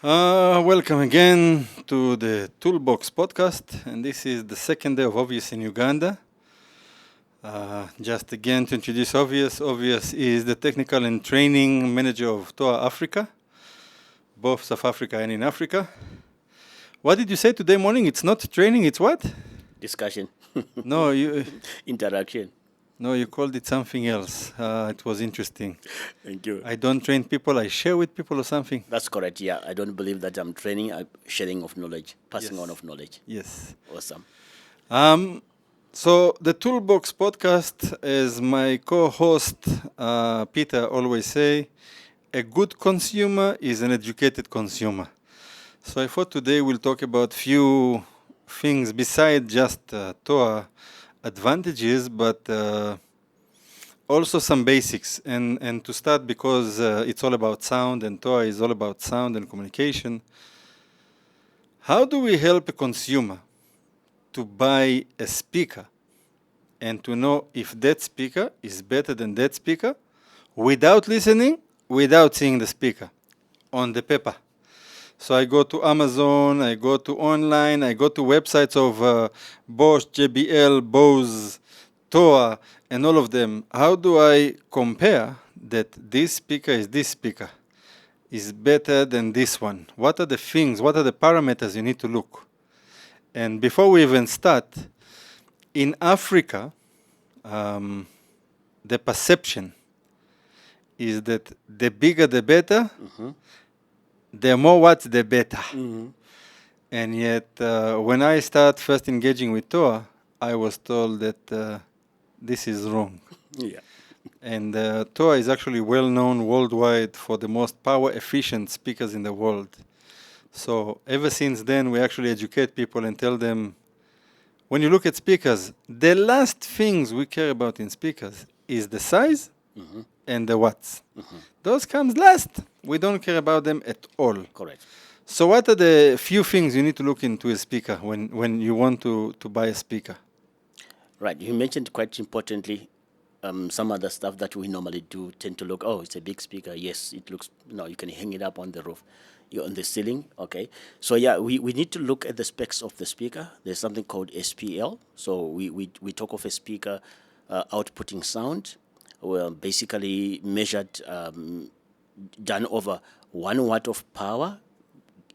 Welcome again to the Toolbox podcast, and this is the second day of Obvious in Uganda. Just again to introduce Obvious, Obvious is the technical and training manager of TOA Africa, both South Africa and in Africa. What did you say today morning? It's not training, it's what? Discussion. No, you Interaction. no, you called it something else. It was interesting. Thank you. I don't train people, I share with people or something. That's correct. Yeah, I don't believe that I'm training. I'm sharing of knowledge, passing Yes. on of knowledge. Yes. Awesome. So the Toolbox podcast, as my co-host Peter always say, a good consumer is an educated consumer. So I thought today we'll talk about few things besides just TOA advantages, but also some basics. And to start, because it's all about sound and TOA is all about sound and communication, how do we help a consumer to buy a speaker and to know if that speaker is better than that speaker without listening, without seeing the speaker on the paper? So I go to Amazon, I go to online, I go to websites of Bosch, JBL, Bose, TOA, and all of them. How do I compare that this speaker is better than this one? What are the things, what are the parameters you need to look? And before we even start, in Africa, the perception is that the bigger the better, the more watts the better. And yet, when I start first engaging with TOA, I was told that this is wrong. Yeah. And TOA is actually well known worldwide for the most power efficient speakers in the world. So ever since then, we actually educate people and tell them, when you look at speakers, the last things we care about in speakers is the size and the watts. Those comes last. We don't care about them at all. Correct. So what are the few things you need to look into a speaker when you want to buy a speaker? Right. You mentioned quite importantly some other stuff that we normally do tend to look, oh, it's a big speaker. Yes, it looks, you can hang it up on the roof, on the ceiling. Okay. So, yeah, we need to look at the specs of the speaker. There's something called SPL. So we talk of a speaker outputting sound, well, basically measured, done over 1 watt of power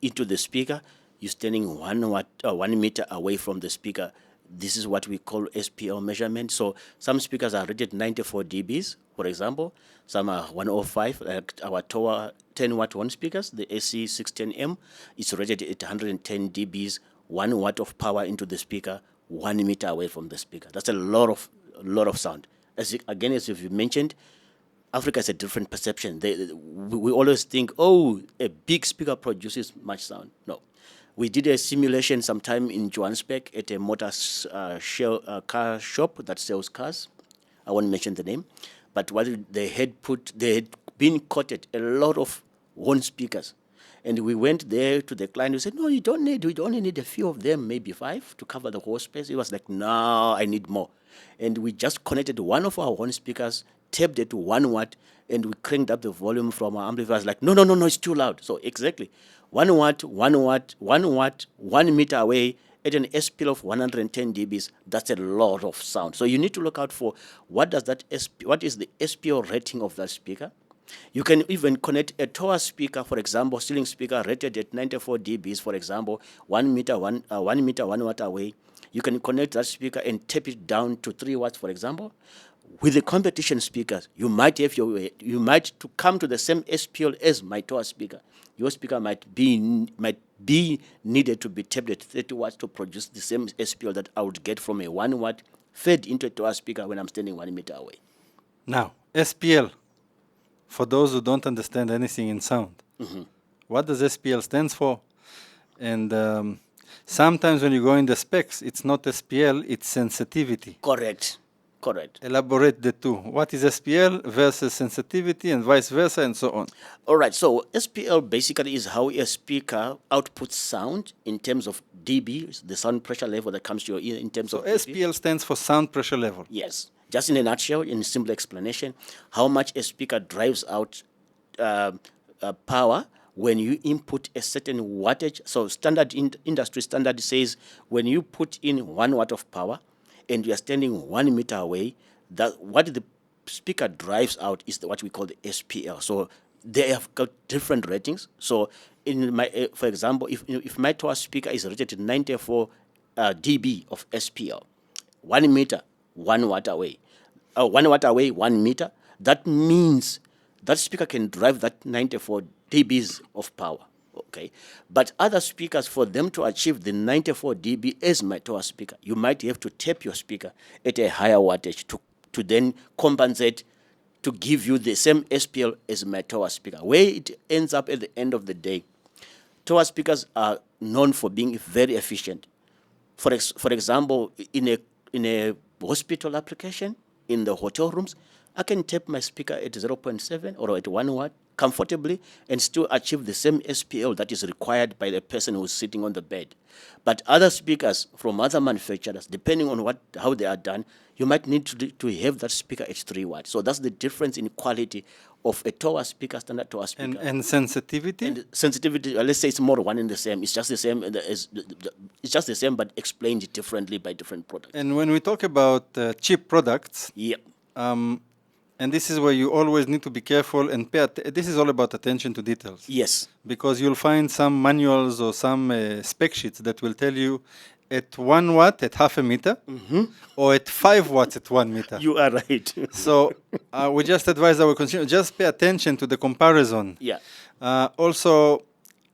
into the speaker. You're standing 1 meter away from the speaker. This is what we call SPL measurement. So some speakers are rated 94 dBs, for example. Some are 105, like our TOA 10 watt one speakers. The AC610M is rated at 110 dBs, 1 watt of power into the speaker, 1 meter away from the speaker. That's a lot of sound. As you mentioned, Africa has a different perception. We always think, oh, a big speaker produces much sound. No. We did a simulation sometime in Johannesburg at a car shop that sells cars. I won't mention the name. But what they had been quoted a lot of horn speakers. And we went there to the client. We said, no, you don't need. We only need a few of them, maybe 5, to cover the whole space. He was like, no, I need more. And we just connected one of our horn speakers, tapped it to 1 watt, and we cranked up the volume from our amplifiers. Like, no, it's too loud. So exactly, 1 watt, 1 watt, 1 watt, 1 meter away at an SPL of 110 dBs. That's a lot of sound. So you need to look out for what is the SPL rating of that speaker. You can even connect a TOA speaker, for example, ceiling speaker rated at 94 dBs, for example, 1 meter, 1 watt away. You can connect that speaker and tap it down to 3 watts, for example. With the competition speakers, you might to come to the same SPL as my TOA speaker. Your speaker might be needed to be tapped at 30 watts to produce the same SPL that I would get from a 1 watt fed into a TOA speaker when I'm standing 1 meter away. Now, SPL, for those who don't understand anything in sound, what does SPL stands for? And sometimes when you go in the specs, it's not SPL, it's sensitivity. Correct. Elaborate the two. What is SPL versus sensitivity and vice versa and so on? All right, so SPL basically is how a speaker outputs sound in terms of dB, the sound pressure level that comes to your ear in terms of dB. SPL stands for sound pressure level. Yes. Just in a nutshell, in a simple explanation, how much a speaker drives out power when you input a certain wattage. So standard industry standard says when you put in 1 watt of power and you are standing 1 meter away, that what the speaker drives out is what we call the SPL. So they have got different ratings. So in my, for example, if my TOA speaker is rated to 94 dB of SPL, 1 meter, 1 watt away, 1 watt away, 1 meter, that means that speaker can drive that 94 dBs of power. Okay, but other speakers, for them to achieve the 94 dB as my TOA speaker, you might have to tap your speaker at a higher wattage to then compensate to give you the same SPL as my TOA speaker. Where it ends up at the end of the day, TOA speakers are known for being very efficient. For example, in a hospital application, in the hotel rooms, I can tap my speaker at 0.7 or at 1 watt comfortably and still achieve the same SPL that is required by the person who's sitting on the bed. But other speakers from other manufacturers, depending on how they are done, you might need to have that speaker at 3 watts. So that's the difference in quality of a TOA speaker, standard TOA speaker. And sensitivity? And sensitivity, let's say it's more one and the same. It's just the same, it's just the same, but explained differently by different products. And when we talk about cheap products, Yep. And this is where you always need to be careful and this is all about attention to details. Yes. Because you'll find some manuals or some spec sheets that will tell you at 1 watt at half a meter or at 5 watts at 1 meter. You are right. So we just advise our consumers, just pay attention to the comparison. Yeah. Also,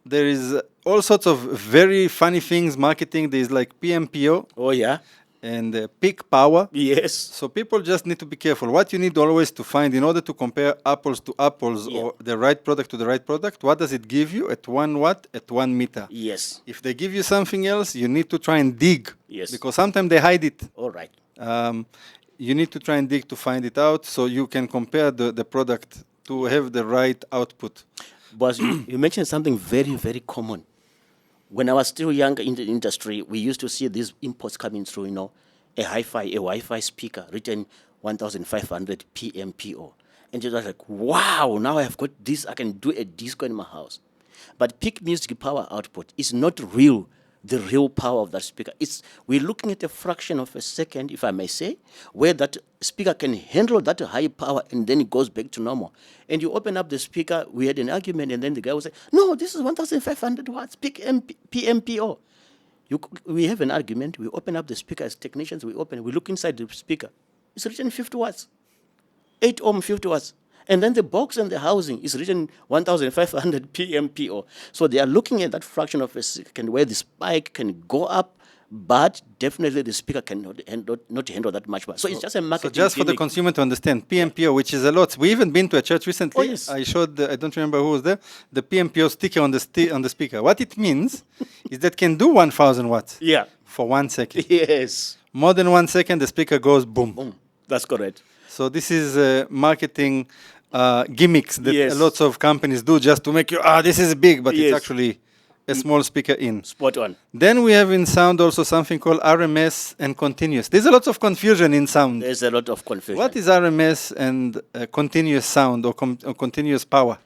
there is all sorts of very funny things marketing. There's like PMPO. Oh, yeah. And peak power. Yes. So people just need to be careful. What you need always to find in order to compare apples to apples or the right product to the right product, what does it give you at 1 watt at 1 meter? Yes. If they give you something else, you need to try and dig. Yes. Because sometimes they hide it. All right. You need to try and dig to find it out so you can compare the product to have the right output. But you mentioned something very, very common. When I was still younger in the industry, we used to see these imports coming through, a Wi-Fi speaker written 1500 PMPO. And it was like, wow, now I've got this, I can do a disco in my house. But peak music power output is not the real power of that speaker. We're looking at a fraction of a second, if I may say, where that speaker can handle that high power and then it goes back to normal. And you open up the speaker, we had an argument, and then the guy will say, no, this is 1500 watts, peak PMPO. We have an argument, we open up the speaker as technicians, we look inside the speaker. It's written 50 watts, 8 ohm 50 watts. And then the box and the housing is written 1500 PMPO. So they are looking at that fraction of a second where the spike can go up, but definitely the speaker cannot handle that much. So it's just a marketing So just for the consumer to understand, PMPO, which is a lot. We even been to a church recently. Oh, yes. I showed, I don't remember who was there, the PMPO sticker on the speaker. What it means is that can do 1000 watts for 1 second. Yes. More than 1 second, the speaker goes boom. Boom. That's correct. So this is marketing gimmicks that lots of companies do just to make you, this is big, but it's actually a small speaker in. Spot on. Then we have in sound also something called RMS and continuous. There's a lot of confusion in sound. There's a lot of confusion. What is RMS and continuous sound or continuous power?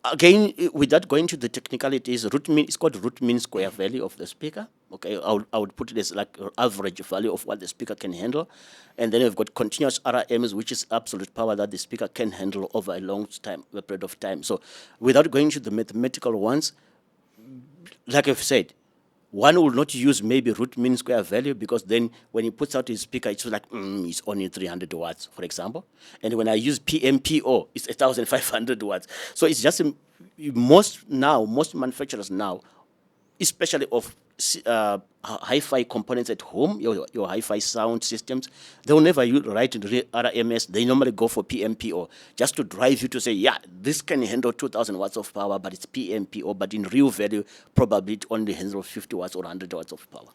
Again, without going to the technicalities, it's called root mean square value of the speaker. Okay, I would put it as like an average value of what the speaker can handle. And then we've got continuous RMS, which is absolute power that the speaker can handle over a period of time. So without going to the mathematical ones, like I've said, one will not use maybe root mean square value because then when he puts out his speaker, it's like, it's only 300 watts, for example. And when I use PMPO, it's 1,500 watts. So it's just most manufacturers now, especially of hi-fi components at home, your hi-fi sound systems, they will never write in RMS. They normally go for PMPO just to drive you to say, this can handle 2,000 watts of power, but it's PMPO. But in real value, probably it only handles 50 watts or 100 watts of power.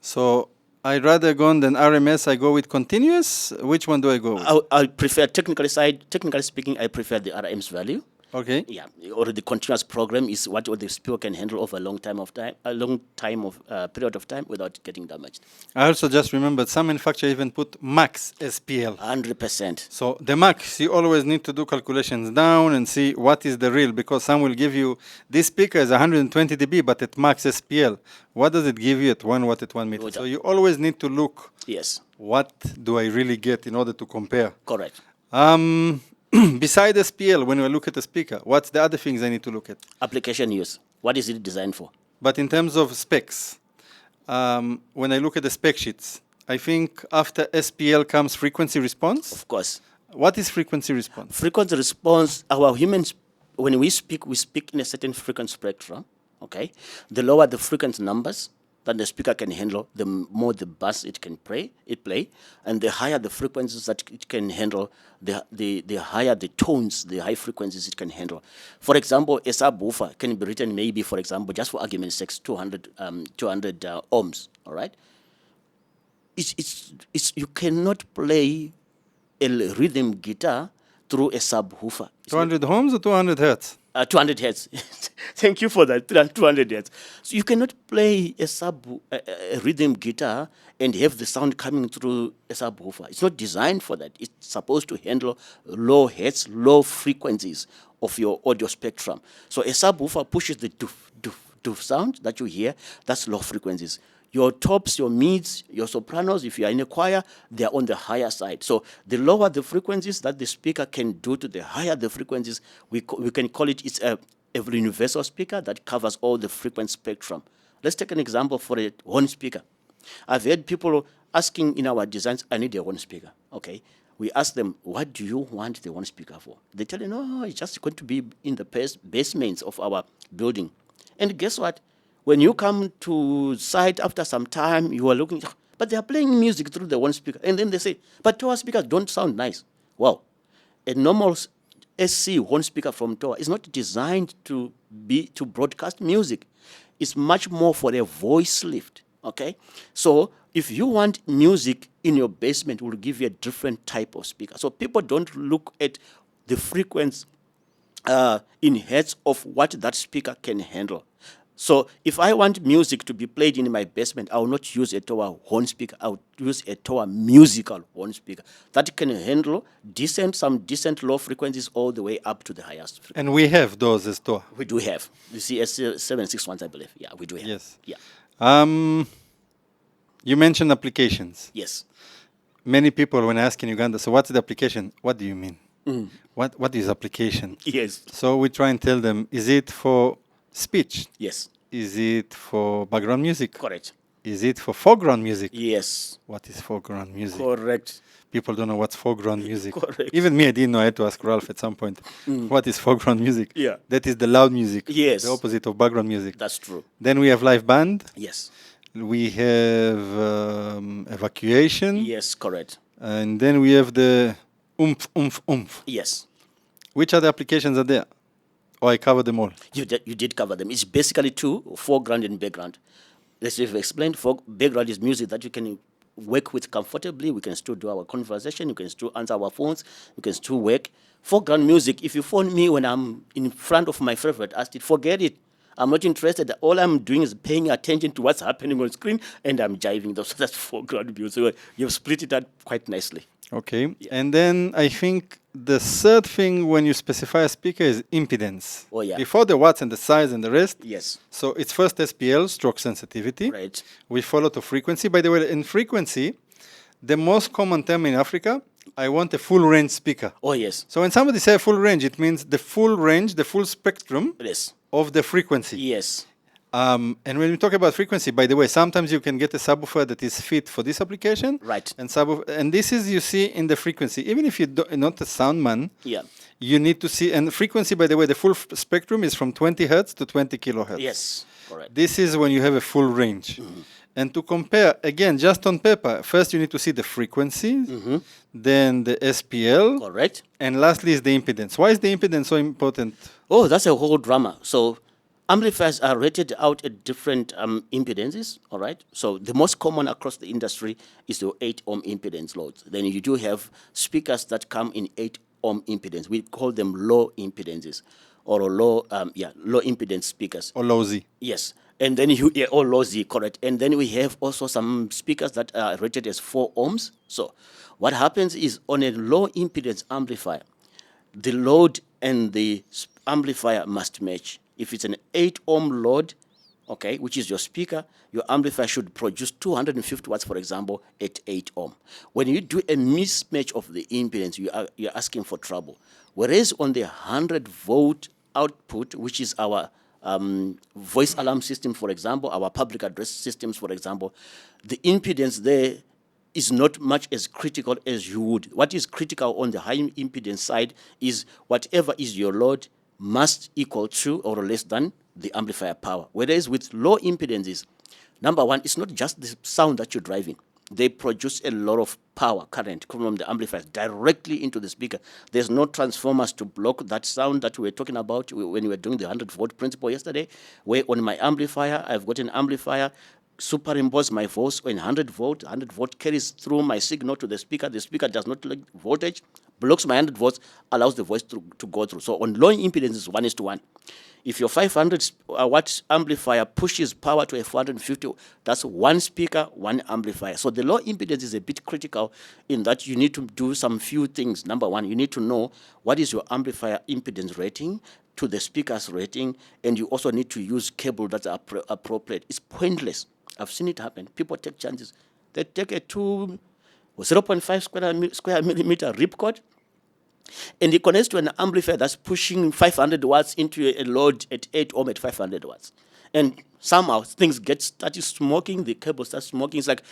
So I'd rather go than RMS. I go with continuous. Which one do I go with? I prefer technically speaking, I prefer the RMS value. Okay. Yeah, or the continuous program is what the speaker can handle over a long period of time without getting damaged. I also just remembered some manufacturers even put max SPL. 100%. So the max, you always need to do calculations down and see what is the real, because some will give you, this speaker is 120 dB, but at max SPL. What does it give you at 1 watt at 1 meter? So you always need to look, Yes, what do I really get in order to compare? correct. Beside SPL, when we look at the speaker, what's the other things I need to look at? Application use. What is it designed for? But in terms of specs, when I look at the spec sheets, I think after SPL comes frequency response. Of course. What is frequency response? Frequency response, our humans, when we speak in a certain frequency spectrum, okay? The lower the frequency numbers that the speaker can handle, the more the bass it can play, and the higher the frequencies that it can handle, the higher the tones, the high frequencies it can handle. For example, a subwoofer can be written maybe, for example, just for argument's sake, 200 ohms, all right? You cannot play a rhythm guitar through a subwoofer. 200 ohms or 200 hertz? 200 hertz. Thank you for that. 200 hertz. So you cannot play a rhythm guitar and have the sound coming through a subwoofer. It's not designed for that. It's supposed to handle low hertz, low frequencies of your audio spectrum. So a subwoofer pushes the doof, doof, doof sound that you hear. That's low frequencies. Your tops, your mids, your sopranos, if you are in a choir, they are on the higher side. So the lower the frequencies that the speaker can do to the higher the frequencies, we can call it, it's a universal speaker that covers all the frequency spectrum. Let's take an example for a horn speaker. I've heard people asking in our designs, I need a horn speaker. Okay. We ask them, what do you want the horn speaker for? They tell you, no, it's just going to be in the basements of our building. And guess what? When you come to site after some time, you are looking, but they are playing music through the one speaker. And then they say, but TOA speakers don't sound nice. Well, a normal SC one speaker from TOA is not designed to broadcast music. It's much more for a voice lift, okay? So if you want music in your basement, we'll give you a different type of speaker. So people don't look at the frequency in hertz of what that speaker can handle. So if I want music to be played in my basement, I will not use a TOA horn speaker. I will use a TOA musical horn speaker that can handle some decent low frequencies all the way up to the highest frequency. And we have those as TOA. We do have. You see, S761s, I believe. Yeah, we do have. Yes. Yeah. You mentioned applications. Yes. Many people, when I ask in Uganda, so what's the application? What do you mean? What is application? Yes. So we try and tell them, is it for speech? Yes. Is it for background music? Correct. Is it for foreground music? Yes. What is foreground music? Correct. People don't know what's foreground music. Correct. Even me, I didn't know. I had to ask Ralph at some point. What is foreground music? Yeah. That is the loud music. Yes. The opposite of background music. That's true. Then we have live band. Yes. We have evacuation. Yes, correct. And then we have the oomph, oomph, oomph. Yes. Which other applications are there? Or I covered them all? You did cover them. It's basically two, foreground and background. Let's just explain. Background is music that you can work with comfortably. We can still do our conversation. You can still answer our phones. You can still work. Foreground music, if you phone me when I'm in front of my favorite artist, forget it. I'm not interested. All I'm doing is paying attention to what's happening on screen, and I'm jiving. So that's foreground music. So you've split it up quite nicely. Okay. Yeah. And then I think the third thing when you specify a speaker is impedance. Oh, yeah. Before the watts and the size and the rest. Yes. So it's first SPL, stroke sensitivity. Right. We follow to frequency. By the way, in frequency, the most common term in Africa, I want a full range speaker. Oh, yes. So when somebody says full range, it means the full range, the full spectrum Yes. of the frequency. Yes. And when we talk about frequency, by the way, sometimes you can get a subwoofer that is fit for this application. Right. And this is, you see, in the frequency. Even if you're not a sound man, yeah, you need to see, and frequency, by the way, the full spectrum is from 20 hertz to 20 kilohertz. Yes, correct. This is when you have a full range. And to compare, again, just on paper, first you need to see the frequency, then the SPL. Correct. And lastly is the impedance. Why is the impedance so important? Oh, that's a whole drama. So amplifiers are rated out at different impedances, all right? So the most common across the industry is the 8 ohm impedance loads. Then you do have speakers that come in 8 ohm impedance. We call them low impedances or low impedance speakers. Or low Z. Yes. And then or low Z, correct. And then we have also some speakers that are rated as 4 ohms. So what happens is on a low impedance amplifier, the load and the amplifier must match. If it's an 8 ohm load, okay, which is your speaker, your amplifier should produce 250 watts, for example, at 8 ohm. When you do a mismatch of the impedance, you're asking for trouble. Whereas on the 100-volt output, which is our voice alarm system, for example, our public address systems, for example, the impedance there is not much as critical as you would. What is critical on the high impedance side is whatever is your load must equal to or less than the amplifier power. Whereas with low impedances, number one, it's not just the sound that you're driving. They produce a lot of power, current, from the amplifiers directly into the speaker. There's no transformers to block that sound that we were talking about when we were doing the 100-volt principle yesterday, where on my amplifier, I've got an amplifier, superimpose my voice on 100-volt. 100-volt carries through my signal to the speaker. The speaker does not like voltage, blocks my 100 volts, allows the voice to go through. So on low impedances, 1:1. If your 500-watt amplifier pushes power to a 450, that's one speaker, one amplifier. So the low impedance is a bit critical in that you need to do some few things. Number one, you need to know what is your amplifier impedance rating to the speaker's rating, and you also need to use cable that's appropriate. It's pointless. I've seen it happen. People take chances. They take a 0.5 square millimeter ripcord, and it connects to an amplifier that's pushing 500 watts into a load at 8 ohm at 500 watts. And somehow things started smoking, the cable starts smoking. It's like,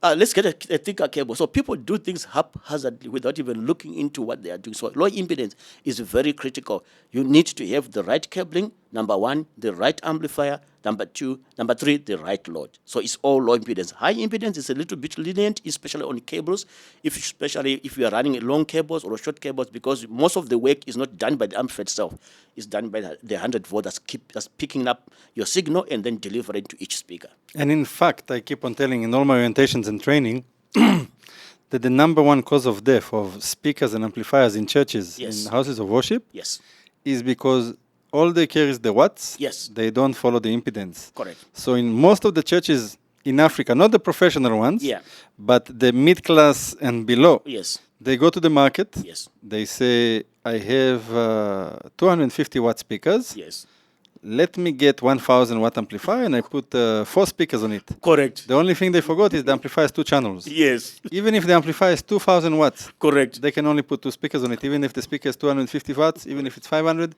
let's get a thicker cable. So people do things haphazardly without even looking into what they are doing. So low impedance is very critical. You need to have the right cabling, number one, the right amplifier, number three, the right load. So it's all low impedance. High impedance is a little bit lenient, especially on cables, especially if you are running long cables or short cables, because most of the work is not done by the amplifier itself. It's done by the 100-volt that's picking up your signal and then delivering to each speaker. And in fact, I keep on telling in all my orientations and training that the number one cause of death of speakers and amplifiers in churches, Yes. in houses of worship, Yes. is because all they care is the watts. Yes. They don't follow the impedance. Correct. So in most of the churches in Africa, not the professional ones, Yeah. but the mid-class and below, Yes. they go to the market. Yes. They say, I have 250 watt speakers. Yes. Let me get 1000 watt amplifier and I put 4 speakers on it. Correct. The only thing they forgot is the amplifier has 2 channels. Yes. Even if the amplifier is 2000 watts, Correct. they can only put 2 speakers on it. Even if the speaker is 250 watts, even if it's 500,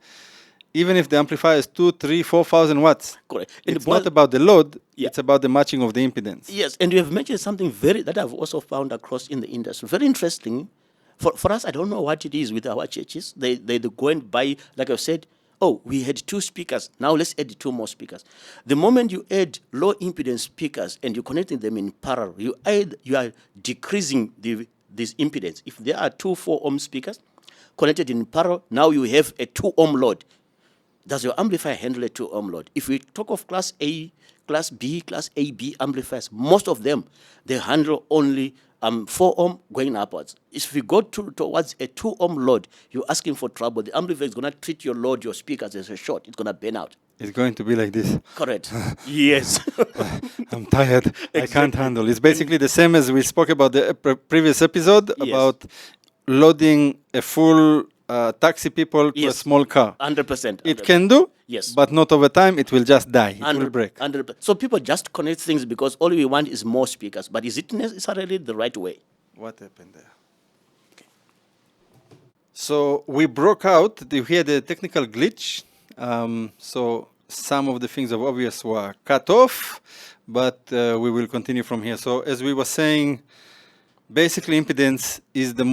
even if the amplifier is 2, 3, 4,000 watts. Correct. And It's not about the load, Yeah. it's about the matching of the impedance. Yes, and you have mentioned something that I've also found across in the industry. Very interesting. For us, I don't know what it is with our churches. They go and buy, like I said, we had 2 speakers. Now let's add 2 more speakers. The moment you add low impedance speakers and you're connecting them in parallel, you are decreasing this impedance. If there are 2 4 ohm speakers connected in parallel, now you have a 2 ohm load. Does your amplifier handle a 2 ohm load? If we talk of class A, class B, class AB amplifiers, most of them, they handle only 4 ohm going upwards. If we go towards a 2 ohm load, you're asking for trouble. The amplifier is going to treat your load, your speakers as a short. It's going to burn out. It's going to be like this. Correct. Yes. I'm tired. I can't handle. It's basically the same as we spoke about the previous episode about loading a full taxi people to a small car. 100%. It can do, Yes. but not over time. It will just die. It will break. 100%. So people just connect things because all we want is more speakers. But is it necessarily the right way? What happened there? Okay. So we broke out. We had a technical glitch. So some of the things of obvious were cut off, but we will continue from here. So as we were saying, basically impedance is the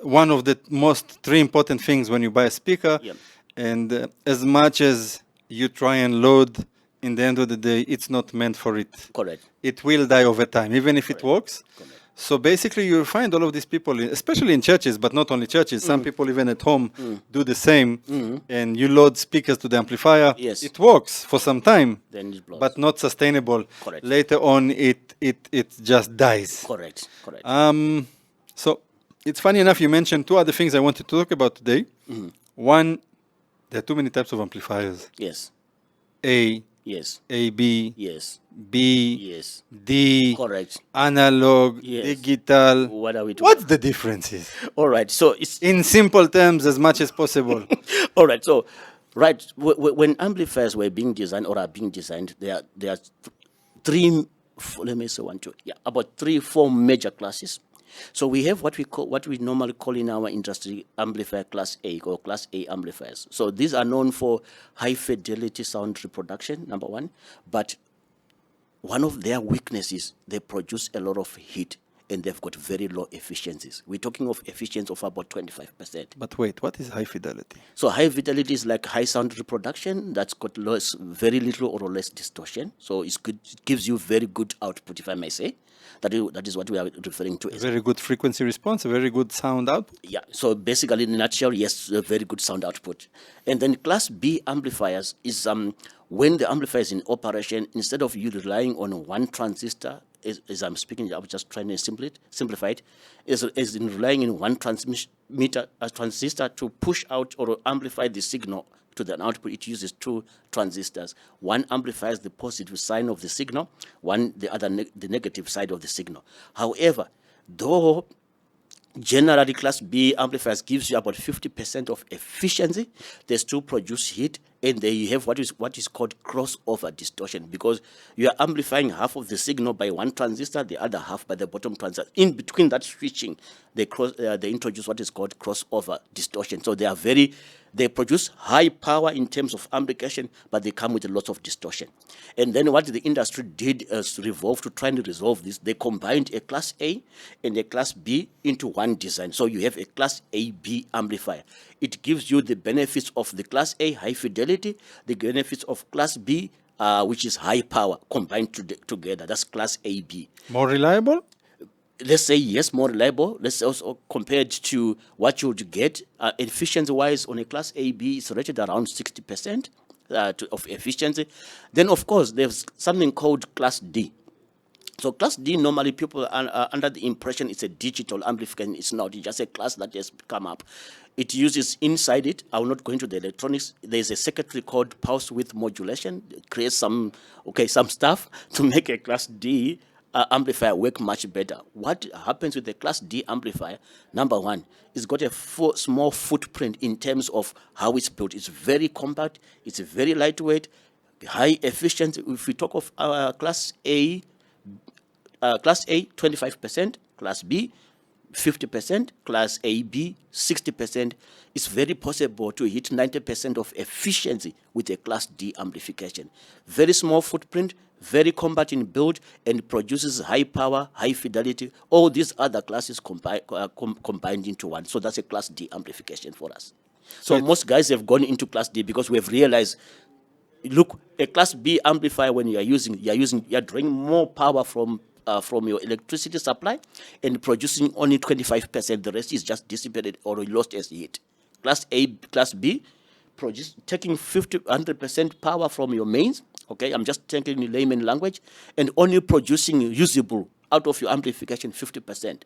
one of the most 3 important things when you buy a speaker. Yep. And as much as you try and load, in the end of the day, it's not meant for it. Correct. It will die over time, even if it works. Correct. So basically, you'll find all of these people, especially in churches, but not only churches. Some people even at home do the same. And you load speakers to the amplifier. Yes. It works for some time, Then it blows. but not sustainable. Correct. Later on, it just dies. Correct. Correct. So it's funny enough, you mentioned two other things I wanted to talk about today. One, there are too many types of amplifiers. Yes. A, Yes. AB, Yes. B, Yes. D, Correct. analog, Yes. digital. What are we talking? What's the differences? All right. So it's In simple terms, as much as possible. all right. So, right, when amplifiers were being designed or are being designed, there are three. Let me say one, two. Yeah, about 3-4 major classes. So we have what we normally call in our industry amplifier class A or class A amplifiers. So these are known for high fidelity sound reproduction, number one, but one of their weaknesses, they produce a lot of heat and they've got very low efficiencies. We're talking of efficiency of about 25%. But wait, what is high fidelity? So high fidelity is like high sound reproduction that's got very little or less distortion. So it's good, it gives you very good output, if I may say. That is what we are referring to A as. very good frequency response, a very good sound output. Yeah, so basically in a nutshell, yes, a very good sound output. And then class B amplifiers is when the amplifier is in operation, instead of you relying on one transistor, as I'm speaking, I'm just trying to simplify it, is in relying in one transistor to push out or amplify the signal to the output. It uses two transistors. One amplifies the positive sign of the signal, one the other the negative side of the signal. However, though generally class B amplifiers gives you about 50% of efficiency, they still produce heat, and then you have what is called crossover distortion, because you are amplifying half of the signal by one transistor, the other half by the bottom transistor. In between that switching, they introduce what is called crossover distortion. So they produce high power in terms of amplification, but they come with a lot of distortion. And then what the industry did is revolve to try and resolve this. They combined a class A and a class B into one design. So you have a class AB amplifier. It gives you the benefits of the class A, high fidelity, the benefits of class B, which is high power, combined together. That's class AB. More reliable? Let's say yes, more reliable. Let's also compare it to what you would get efficiency-wise on a class AB. It's rated around 60% of efficiency. Then, of course, there's something called class D. So class D, normally people are under the impression it's a digital amplification. It's not. It's just a class that has come up. It uses inside it, I will not go into the electronics, there's a circuitry called pulse width modulation. It creates some stuff to make a class D amplifier work much better. What happens with the class D amplifier, number one, it's got a small footprint in terms of how it's built. It's very compact, it's very lightweight, high efficiency. If we talk of class A, 25%, class B, 50%, class AB, 60%. It's very possible to hit 90% of efficiency with a class D amplification. Very small footprint, very compact in build, and produces high power, high fidelity. All these other classes combined into one. So that's a class D amplification for us. So most guys have gone into class D because we have realized, look, a class B amplifier, when you're drawing more power from your electricity supply and producing only 25%. The rest is just dissipated or lost as heat. Class A, class B, taking 100% power from your mains. Okay, I'm just taking in layman language, and only producing usable out of your amplification 50%.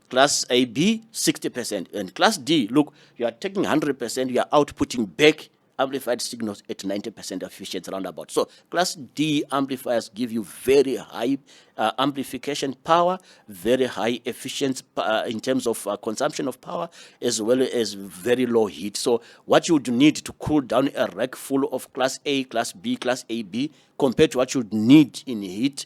Class AB, 60%. And class D, look, you are taking 100%, you are outputting back amplified signals at 90% efficiency roundabout. So class D amplifiers give you very high amplification power, very high efficiency in terms of consumption of power, as well as very low heat. So what you would need to cool down a rack full of class A, class B, class AB, compared to what you would need in heat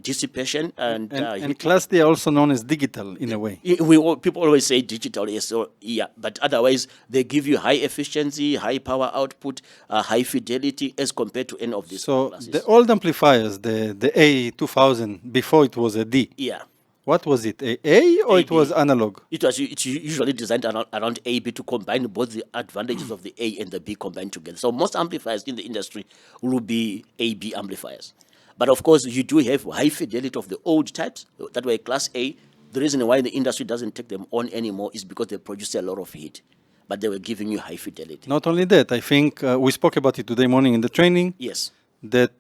dissipation and class D are also known as digital in a way. People always say digital, yes, so yeah, but otherwise they give you high efficiency, high power output, high fidelity as compared to any of these classes. So the old amplifiers, the A2000, before it was a D. Yeah. What was it, A or it was analog? It's usually designed around AB to combine both the advantages of the A and the B combined together. So most amplifiers in the industry will be AB amplifiers. But of course, you do have high fidelity of the old types that were class A. The reason why the industry doesn't take them on anymore is because they produce a lot of heat, but they were giving you high fidelity. Not only that, I think we spoke about it today morning in the training. Yes. That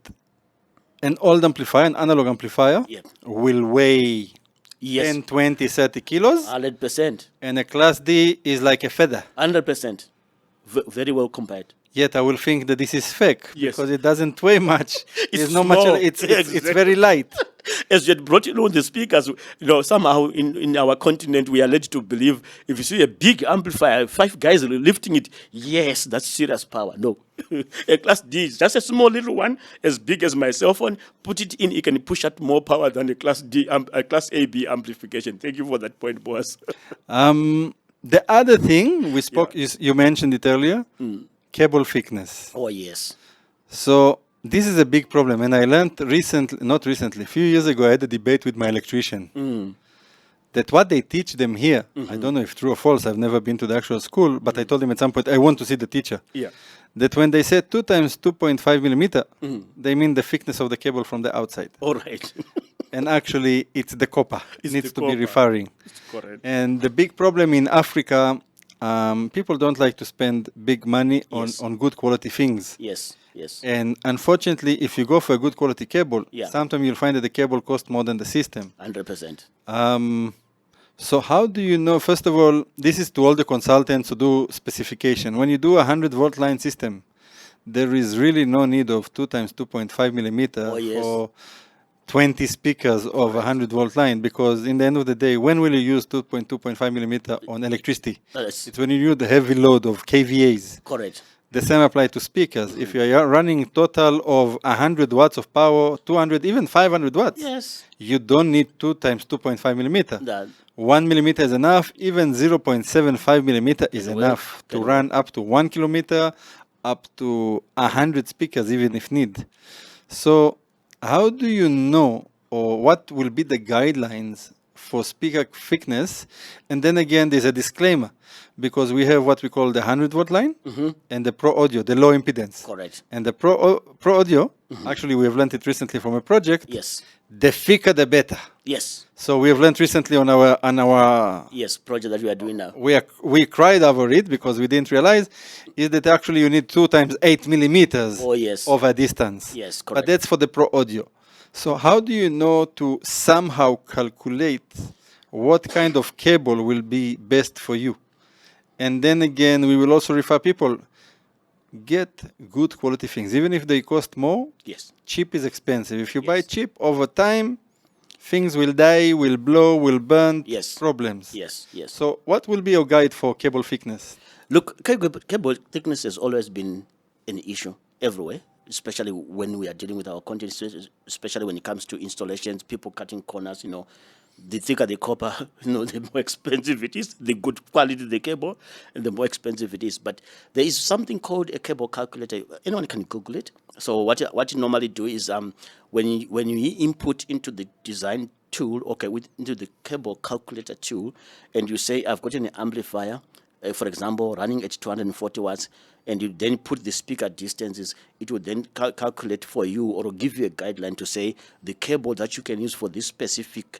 an old amplifier, an analog amplifier, will weigh Yes. 10, 20, 30 kilos, 100%. and a class D is like a feather. 100%. Very well compared. Yet I will think that this is fake Yes. because it doesn't weigh much. It's There's not much. small. It's Exactly. very light. As you had brought in all the speakers, somehow in our continent, we are led to believe if you see a big amplifier, 5 guys lifting it, yes, that's serious power. No. A class D is just a small little one, as big as my cell phone. Put it in, it can push out more power than a class D, a class AB amplification. Thank you for that point, boss. The other thing we spoke is, you mentioned it earlier, cable thickness. Oh, yes. So this is a big problem, and I learned a few years ago, I had a debate with my electrician. That what they teach them here, I don't know if true or false, I've never been to the actual school, but I told him at some point, I want to see the teacher. Yeah. That when they say 2 times 2.5 millimeter, they mean the thickness of the cable from the outside. All right. And actually, it's the copper. It needs to be copper. referring. It's correct. And the big problem in Africa, people don't like to spend big money on good quality things. Yes, yes. And unfortunately, if you go for a good quality cable, sometimes you'll find that the cable costs more than the system. 100%. So how do you know? First of all, this is to all the consultants who do specification. When you do a 100-volt line system, there is really no need of 2 times 2.5 millimeter for 20 speakers of a 100-volt line, because in the end of the day, when will you use 2.5 millimeter on electricity? It's when you use the heavy load of KVAs. Correct. The same apply to speakers. If you are running total of 100 watts of power, 200, even 500 watts, you don't need 2 times 2.5 millimeter. 1 millimeter is enough. Even 0.75 millimeter is enough to run up to 1 kilometer, up to 100 speakers, even if need. So how do you know, or what will be the guidelines for speaker thickness? And then again, there's a disclaimer, because we have what we call the 100-watt line and the Pro Audio, the low impedance. Correct. And the Pro Audio, actually we have learned it recently from a project. Yes. The thicker, the better. Yes. So we have learned recently on our project that we are doing now. We cried over it because we didn't realize is that actually you need 2 times 8 millimeters of a distance. Yes, correct. But that's for the Pro Audio. So how do you know to somehow calculate what kind of cable will be best for you? And then again, we will also refer people, get good quality things. Even if they cost more, cheap is expensive. If you buy cheap, over time, things will die, will blow, will burn, problems. Yes. So what will be your guide for cable thickness? Look, cable thickness has always been an issue everywhere, especially when we are dealing with our content, especially when it comes to installations, people cutting corners, the thicker the copper, the more expensive it is. The good quality the cable, and the more expensive it is. But there is something called a cable calculator. Anyone can Google it. So what you normally do is when you input into the design tool, into the cable calculator tool, and you say I've got an amplifier, for example, running at 240 watts, and you then put the speaker distances, it will then calculate for you or give you a guideline to say the cable that you can use for this specific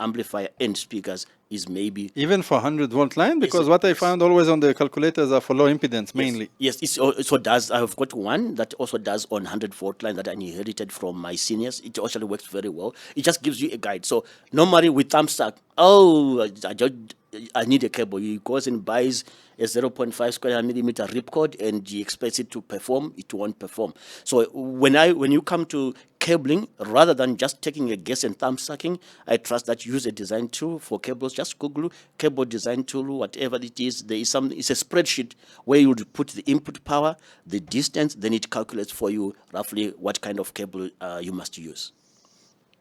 amplifier and speakers is maybe... Even for 100-volt line? Because what I found always on the calculators are for low impedance, mainly. Yes, it also does. I've got one that also does on 100-volt line that I inherited from my seniors. It actually works very well. It just gives you a guide. So normally with thumbstack, I need a cable. He goes and buys a 0.5 square millimeter ripcord and he expects it to perform. It won't perform. So when you come to cabling, rather than just taking a guess and thumbstacking, I trust that you use a design tool for cables. Just Google cable design tool, whatever it is. There is it's a spreadsheet where you would put the input power, the distance, then it calculates for you roughly what kind of cable you must use.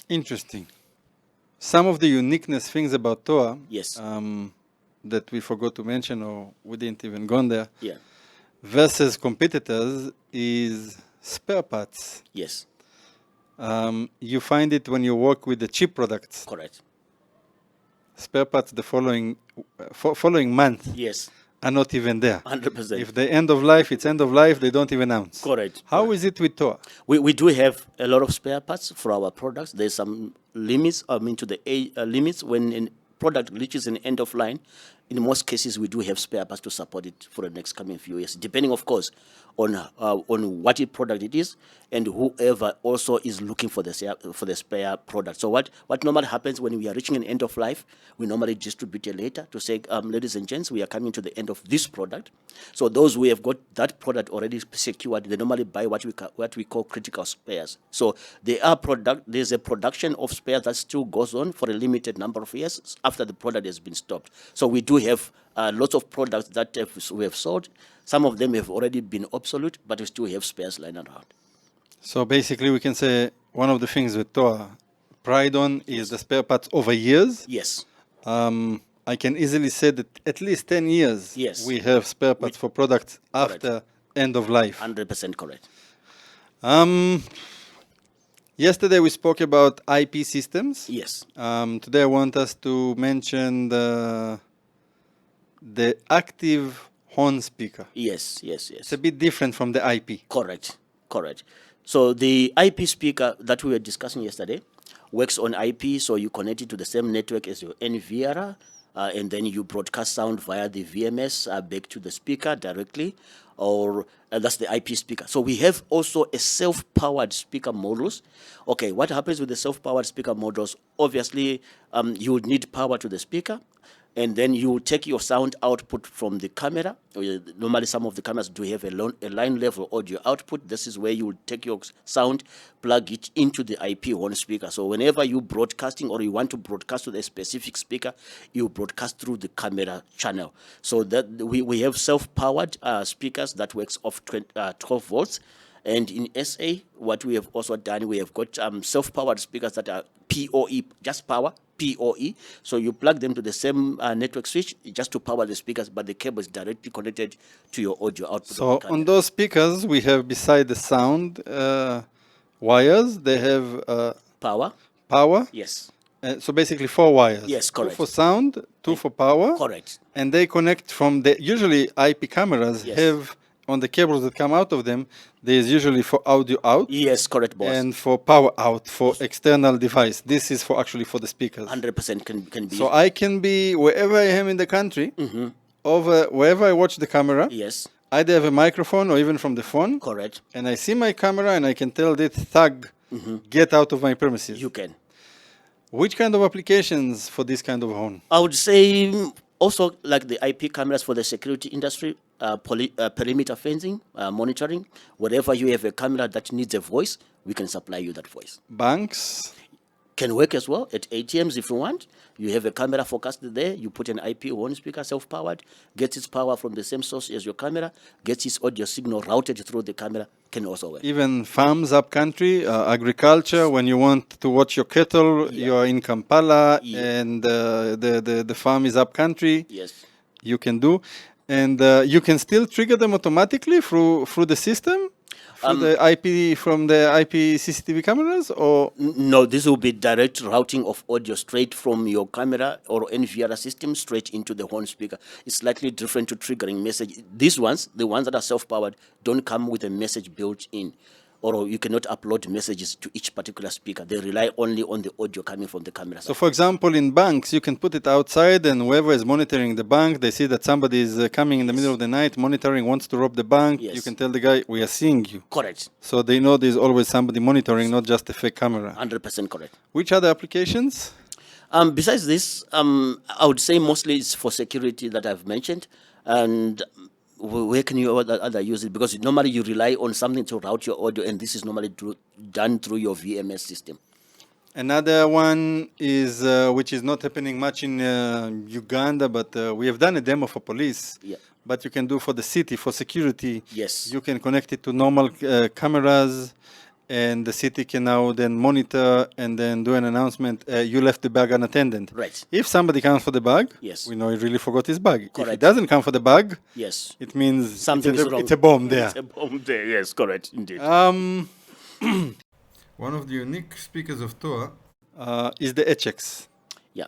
Interesting. Some of the uniqueness things about TOA that we forgot to mention or we didn't even go there versus competitors is spare parts. Yes. You find it when you work with the cheap products. Correct. Spare parts the following month are not even there. 100%. If the end of life, it's end of life, they don't even announce. Correct. How is it with TOA? We do have a lot of spare parts for our products. There's some limits, to the limits when a product reaches an end of line, in most cases, we do have spare parts to support it for the next coming few years, depending, of course, on what product it is, and whoever also is looking for the spare product. So what normally happens when we are reaching an end of life, we normally distribute a letter to say, ladies and gents, we are coming to the end of this product. So those who have got that product already secured, they normally buy what we call critical spares. So there's a production of spares that still goes on for a limited number of years after the product has been stopped. So we do have lots of products that we have sold. Some of them have already been obsolete, but we still have spares lying around. So basically, we can say one of the things with TOA pride on is the spare parts over years. Yes. I can easily say that at least 10 years we have spare parts for products after end of life. 100% correct. Yesterday we spoke about IP systems. Yes. Today I want us to mention the active horn speaker. Yes. It's a bit different from the IP. Correct. So the IP speaker that we were discussing yesterday works on IP, so you connect it to the same network as your NVR, and then you broadcast sound via the VMS back to the speaker directly, or that's the IP speaker. So we have also a self-powered speaker modules. Okay, what happens with the self-powered speaker modules? Obviously, you would need power to the speaker, and then you take your sound output from the camera. Normally, some of the cameras do have a line level audio output. This is where you will take your sound, plug it into the IP horn speaker. So whenever you're broadcasting or you want to broadcast to a specific speaker, you broadcast through the camera channel. So that we have self-powered speakers that works off 12 volts. And in SA, what we have also done, we have got self-powered speakers that are PoE, just power, PoE. So you plug them to the same network switch just to power the speakers, but the cable is directly connected to your audio output. So on those speakers, we have beside the sound wires, they have power. Yes. So basically 4 wires. Yes, correct. 2 for sound, 2 for power. Correct. And they connect from usually IP cameras have on the cables that come out of them, there's usually for audio out. Yes, correct, boss. And for power out, for external device. This is for actually for the speakers. 100% can be. So I can be wherever I am in the country, over wherever I watch the camera. Yes. Either have a microphone or even from the phone. Correct. And I see my camera and I can tell that thug, get out of my premises. You can. Which kind of applications for this kind of horn? I would say also like the IP cameras for the security industry, perimeter fencing, monitoring. Wherever you have a camera that needs a voice, we can supply you that voice. Banks? Can work as well at ATMs if you want. You have a camera focused there, you put an IP horn speaker, self-powered, gets its power from the same source as your camera, gets its audio signal routed through the camera, can also work. Even farms up country, agriculture, when you want to watch your cattle, you're in Kampala and the farm is up country, you can do. And you can still trigger them automatically through the system? From the IP CCTV cameras, or no? This will be direct routing of audio straight from your camera or NVR system straight into the horn speaker. It's slightly different to triggering message. These ones, the ones that are self-powered, don't come with a message built in, or you cannot upload messages to each particular speaker. They rely only on the audio coming from the camera. So, for example, in banks, you can put it outside, and whoever is monitoring the bank, they see that somebody is coming in the middle of the night, monitoring, wants to rob the bank. You can tell the guy, we are seeing you. Correct. So they know there's always somebody monitoring, not just a fake camera. 100% correct. Which other applications? Besides this, I would say mostly it's for security that I've mentioned, and where can you other use it? Because normally you rely on something to route your audio, and this is normally done through your VMS system. Another one is, which is not happening much in Uganda, but we have done a demo for police. But you can do for the city, for security. Yes. You can connect it to normal cameras, and the city can now then monitor and then do an announcement, you left the bag unattended. Right. If somebody comes for the bag, we know he really forgot his bag. Correct. If he doesn't come for the bag, it means something is wrong. It's a bomb there. It's a bomb there, yes, correct, indeed. One of the unique speakers of TOA is the HX. Yeah.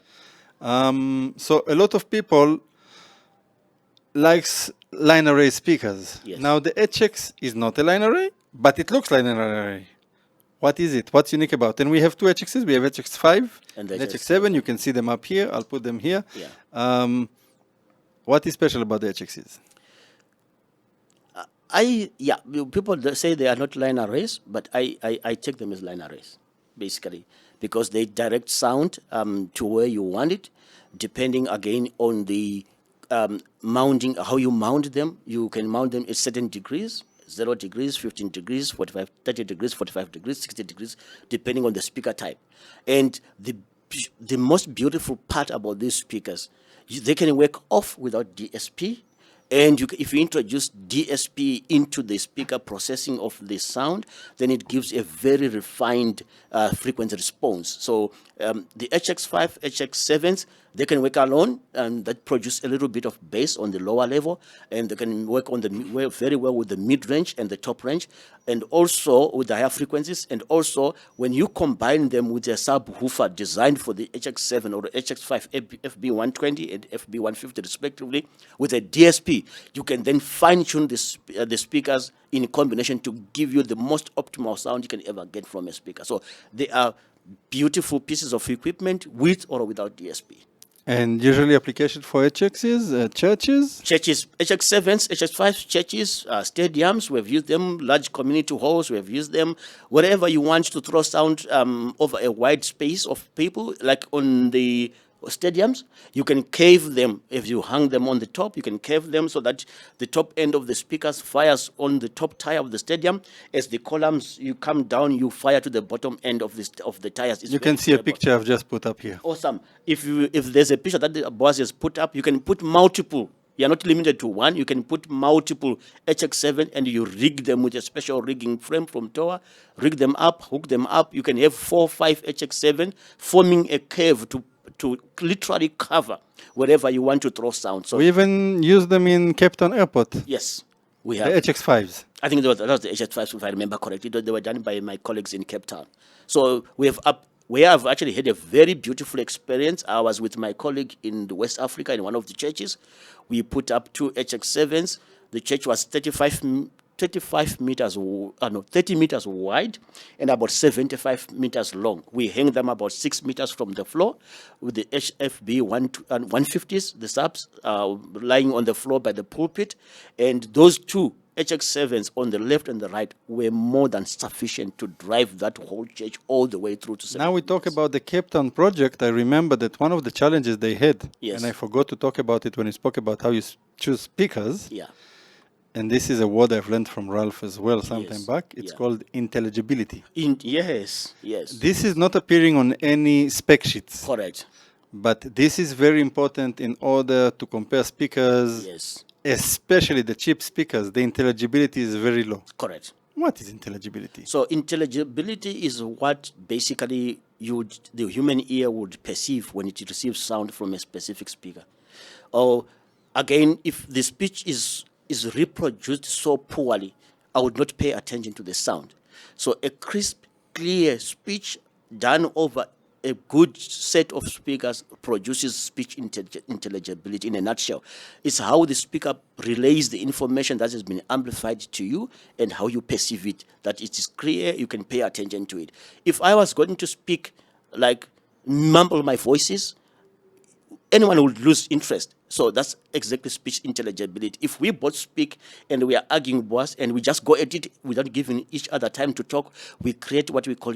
So a lot of people likes line array speakers. Yes. Now the HX is not a line array, but it looks like an array. What is it? What's unique about it? And we have 2 HXs. We have HX5 and HX7. You can see them up here. I'll put them here. What is special about the HXs? People say they are not line arrays, but I take them as line arrays, basically, because they direct sound to where you want it, depending again on the mounting, how you mount them. You can mount them at certain degrees, 0 degrees, 15 degrees, 45, 30 degrees, 45 degrees, 60 degrees, depending on the speaker type. And the most beautiful part about these speakers, they can work off without DSP. And if you introduce DSP into the speaker processing of the sound, then it gives a very refined frequency response. So the HX5, HX7s, they can work alone, and that produce a little bit of bass on the lower level, and they can work on very well with the mid-range and the top range, and also with the higher frequencies. And also, when you combine them with a subwoofer designed for the HX7 or the HX5 FB120 and FB150 respectively, with a DSP, you can then fine-tune the speakers in combination to give you the most optimal sound you can ever get from a speaker. So they are beautiful pieces of equipment with or without DSP. And usually application for HXs, churches? Churches, HX7s, HX5s, churches, stadiums, we've used them, large community halls, we've used them, wherever you want to throw sound over a wide space of people, like on the stadiums, you can cave them. If you hang them on the top, you can cave them so that the top end of the speakers fires on the top tire of the stadium. As the columns, you come down, you fire to the bottom end of the tires. It's you can see a picture I've just put up here. Awesome. If there's a picture that the boss has put up, you can put multiple. You're not limited to one. You can put multiple HX7 and you rig them with a special rigging frame from TOA. Rig them up, hook them up. You can have 4 or 5 HX7 forming a cave to literally cover wherever you want to throw sound. So we even use them in Cape Town Airport. Yes, we have. The HX5s. I think that was the HX5s, if I remember correctly. They were done by my colleagues in Cape Town. So we have actually had a very beautiful experience. I was with my colleague in the West Africa in one of the churches. We put up 2 HX7s. The church was 30 meters wide and about 75 meters long. We hang them about 6 meters from the floor with the HFB 150s, the subs, lying on the floor by the pulpit. And those 2 HX7s on the left and the right were more than sufficient to drive that whole church all the way through to 7 Now we talk about the Cape Town project. I remember that one of the challenges they had, Yes. and I forgot to talk about it when you spoke about how you choose speakers. Yeah. And this is a word I've learned from Ralph as well sometime Yes. back. It's Yeah. called intelligibility. Yes. This is not appearing on any spec sheets, Correct. but this is very important in order to compare speakers, Yes. especially the cheap speakers. The intelligibility is very low. Correct. What is intelligibility? So intelligibility is what basically the human ear would perceive when it receives sound from a specific speaker. Or again, if the speech is reproduced so poorly, I would not pay attention to the sound. So a crisp, clear speech done over a good set of speakers produces speech intelligibility in a nutshell. It's how the speaker relays the information that has been amplified to you and how you perceive it, that it is clear, you can pay attention to it. If I was going to speak, like mumble my voices, anyone would lose interest. So that's exactly speech intelligibility. If we both speak and we are arguing boss and we just go at it without giving each other time to talk, we create what we call,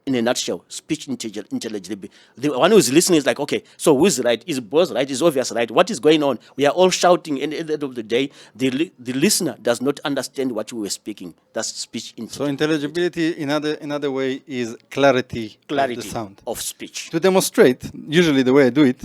in a nutshell, speech intelligibility. The one who's listening is like, okay, so who's right? Is boss right? Is obvious right? What is going on? We are all shouting, and at the end of the day, the listener does not understand what we were speaking. That's speech intelligibility. So intelligibility, in other way, is clarity of the sound. Of speech. To demonstrate, usually the way I do it,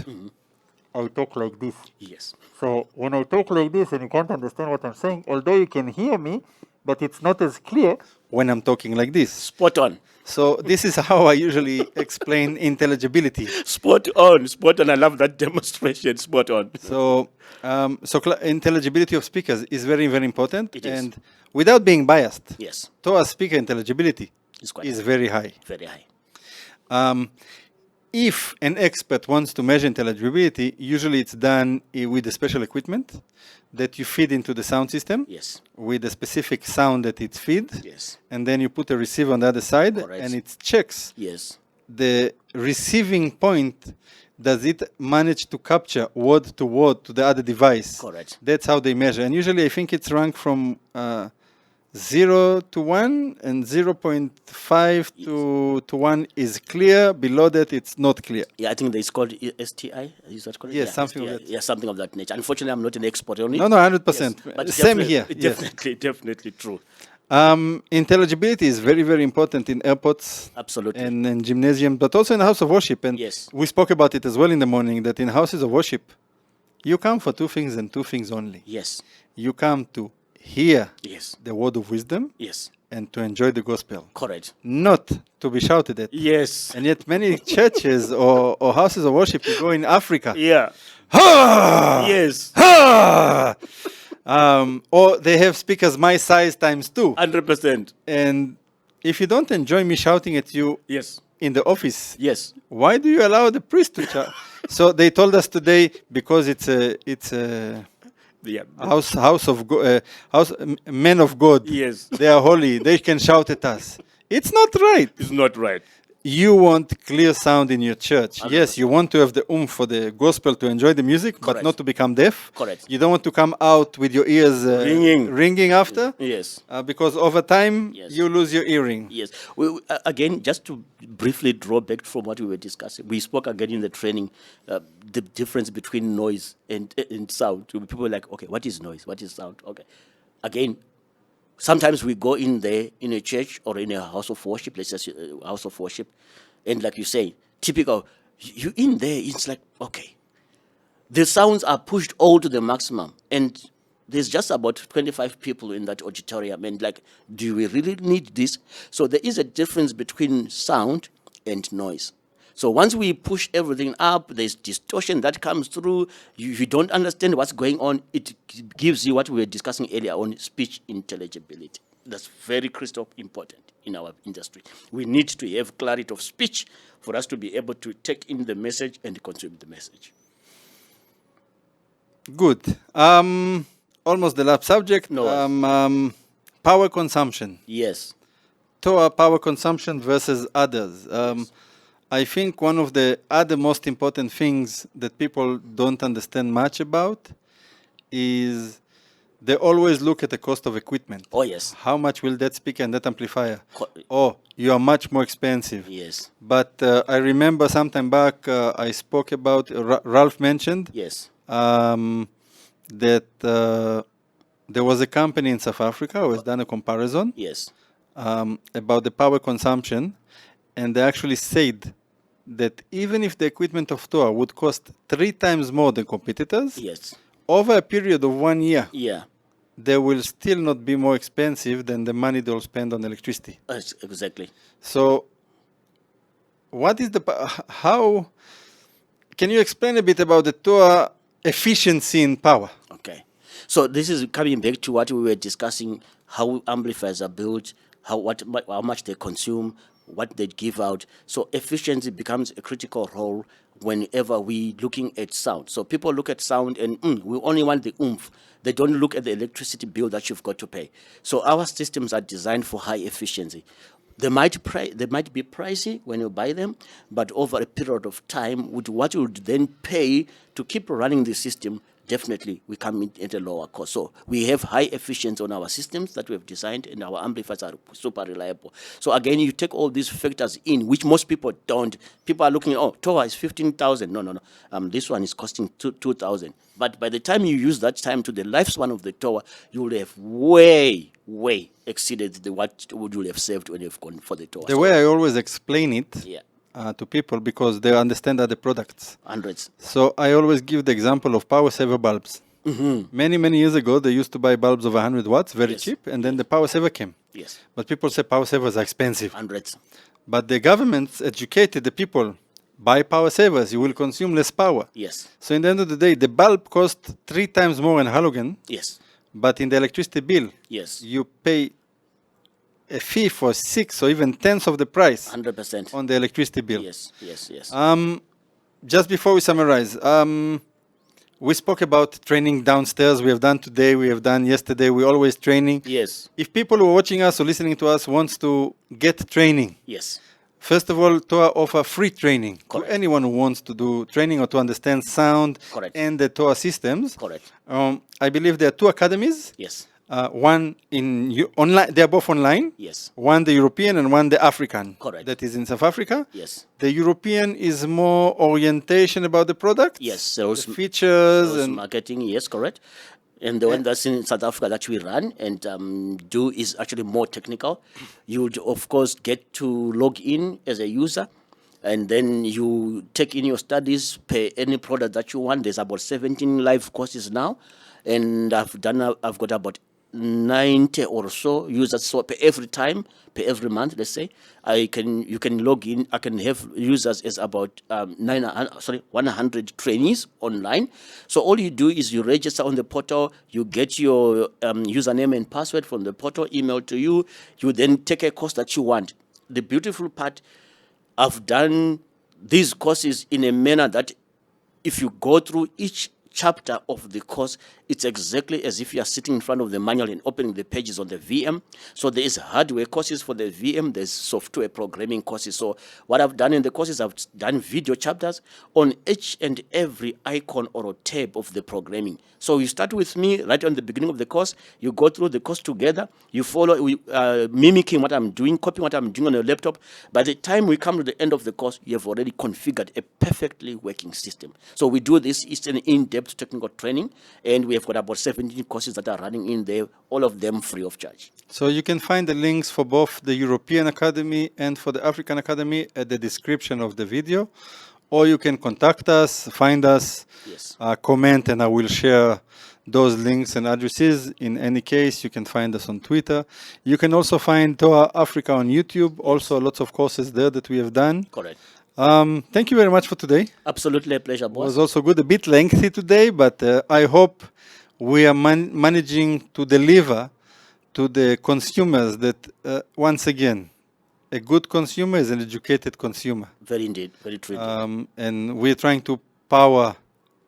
I talk like this. Yes. So when I talk like this and you can't understand what I'm saying, although you can hear me, but it's not as clear when I'm talking like this. Spot on. So this is how I usually explain intelligibility. Spot on. I love that demonstration. Spot on. So, intelligibility of speakers is very, very important. It is. And without being biased, Yes. TOA speaker intelligibility Is very high. very high. If an expert wants to measure intelligibility, usually it's done with a special equipment that you feed into the sound system. Yes. With a specific sound that it feeds. Yes. And then you put a receiver on the other side. Correct. And it checks Yes. the receiving point does it manage to capture word to word to the other device? Correct. That's how they measure. And usually I think it's ranked from 0 to 1, and 0.5 to 1 is clear. Below that, it's not clear. Yeah, I think it's called STI. Is that correct? Yes, Yeah, something of STI. that. Yeah, something of that nature. Unfortunately, I'm not an expert on it. No, 100%. Yes, but Same definitely- here. Yes. Definitely true. Intelligibility is very, very important in airports Absolutely. and in gymnasium, but also in the house of worship. And Yes. we spoke about it as well in the morning, that in houses of worship, you come for two things and two things only. Yes. You come to hear Yes. the word of wisdom Yes. and to enjoy the gospel, Correct. not to be shouted at. Yes. And yet many churches or houses of worship, you go in Africa, Yeah. "Ha! Yes. Ha!" Or they have speakers my size times 2. 100%. And if you don't enjoy me shouting at you Yes. in the office, Yes. why do you allow the priest to shout? So they told us today, because it's a Yeah. house of men of God. Yes. They are holy. They can shout at us. It's not right. It's not right. You want clear sound in your church. Yes, you want to have the oomph for the gospel to enjoy the music, but Correct. not to become deaf. Correct. You don't want to come out with your ears ringing after, Yes. because over time Yes. you lose your earring. Yes. Again, just to briefly draw back from what we were discussing, we spoke again in the training, the difference between noise and sound. People were like, okay, what is noise? What is sound? Okay. Again, sometimes we go in there in a church or in a house of worship, let's just say a house of worship, and like you say, typical, you in there, it's like, okay, the sounds are pushed all to the maximum, and there's just about 25 people in that auditorium, and like, do we really need this? So there is a difference between sound and noise. So once we push everything up, there's distortion that comes through. You don't understand what's going on. It gives you what we were discussing earlier on, speech intelligibility. That's very crystal important in our industry. We need to have clarity of speech for us to be able to take in the message and consume the message. Good. Almost the last subject. No. Power consumption. Yes. TOA power consumption versus others. I think one of the other most important things that people don't understand much about is they always look at the cost of equipment. Oh, yes. How much will that speaker and that amplifier? Oh, you are much more expensive. Yes. But I remember some time back I spoke about, Ralph mentioned, Yes. that there was a company in South Africa who has done a comparison Yes. about the power consumption, and they actually said that even if the equipment of TOA would cost 3 times more than competitors, Yes. over a period of 1 year, Yeah. they will still not be more expensive than the money they'll spend on electricity. Exactly. So, what is how can you explain a bit about the TOA efficiency in power? Okay. So this is coming back to what we were discussing, how amplifiers are built, how much they consume, what they give out. So efficiency becomes a critical role whenever we looking at sound. So people look at sound and we only want the oomph. They don't look at the electricity bill that you've got to pay. So our systems are designed for high efficiency. They might be pricey when you buy them, but over a period of time, with what you would then pay to keep running the system, definitely we come in at a lower cost. So we have high efficiency on our systems that we have designed, and our amplifiers are super reliable. So again, you take all these factors in, which most people don't. People are looking, oh, TOA is 15,000. No. This one is costing 2,000. But by the time you use that time to the lifespan of the TOA, you will have way exceeded what would you have saved when you've gone for the TOA. The way I always explain it, Yeah. To people, because they understand other products. Hundreds. So I always give the example of power saver bulbs. Many years ago, they used to buy bulbs of 100 watts, very Yes. cheap, and then the power saver came. Yes. But people say power savers are expensive. Hundreds. But the governments educated the people, buy power savers, you will consume less power. Yes. So in the end of the day, the bulb costs 3 times more in halogen, Yes. but in the electricity bill, Yes. you pay a fee for 6 or even tenths of the price 100%. on the electricity bill. Yes. Just before we summarize, we spoke about training downstairs. We have done today, we have done yesterday. We're always training. Yes. If people who are watching us or listening to us wants to get training, Yes. First of all, TOA offer free training Correct. to anyone who wants to do training or to understand sound Correct. and the TOA systems. Correct. I believe there are two academies. Yes. One online, they are both online. Yes. One the European and one the African. Correct. That is in South Africa. Yes. The European is more orientation about the product. Yes. The Sales, features sales and marketing. Yes, correct. And the one that's in South Africa that we run and do is actually more technical. You would, of course, get to log in as a user, and then you take in your studies, pay any product that you want. There's about 17 live courses now, and I've got about 90 or so users. So per every month, let's say, you can log in. I can have users as about 100 trainees online. So all you do is you register on the portal. You get your username and password from the portal emailed to you. You then take a course that you want. The beautiful part, I've done these courses in a manner that if you go through each chapter of the course, it's exactly as if you are sitting in front of the manual and opening the pages on the VM. So there is hardware courses for the VM, there's software programming courses. So what I've done in the courses, I've done video chapters on each and every icon or tab of the programming. So you start with me right on the beginning of the course, you go through the course together, you follow, mimicking what I'm doing, copying what I'm doing on a laptop. By the time we come to the end of the course, you have already configured a perfectly working system. So we do this, it's an in-depth technical training, and we have got about 17 courses that are running in there, all of them free of charge. so you can find the links for both the European Academy and for the African Academy at the description of the video, or you can contact us, find us, Yes. comment, and I will share those links and addresses. In any case, you can find us on Twitter. You can also find TOA Africa on YouTube, also lots of courses there that we have done. Correct. Thank you very much for today. Absolutely a pleasure, It boss. was also good, a bit lengthy today, but I hope we are managing to deliver to the consumers that, once again, a good consumer is an educated consumer. Very indeed, very true. And we're trying to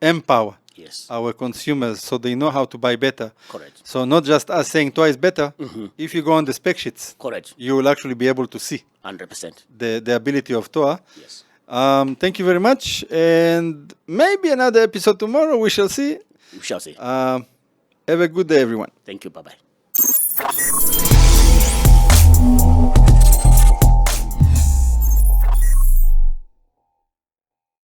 empower Yes. our consumers so they know how to buy better. Correct. So not just us saying TOA is better. If you go on the spec sheets, Correct. you will actually be able to see 100%. the ability of TOA. Yes. Thank you very much, and maybe another episode tomorrow. We shall see. We shall see. Have a good day, everyone. Thank you. Bye-bye.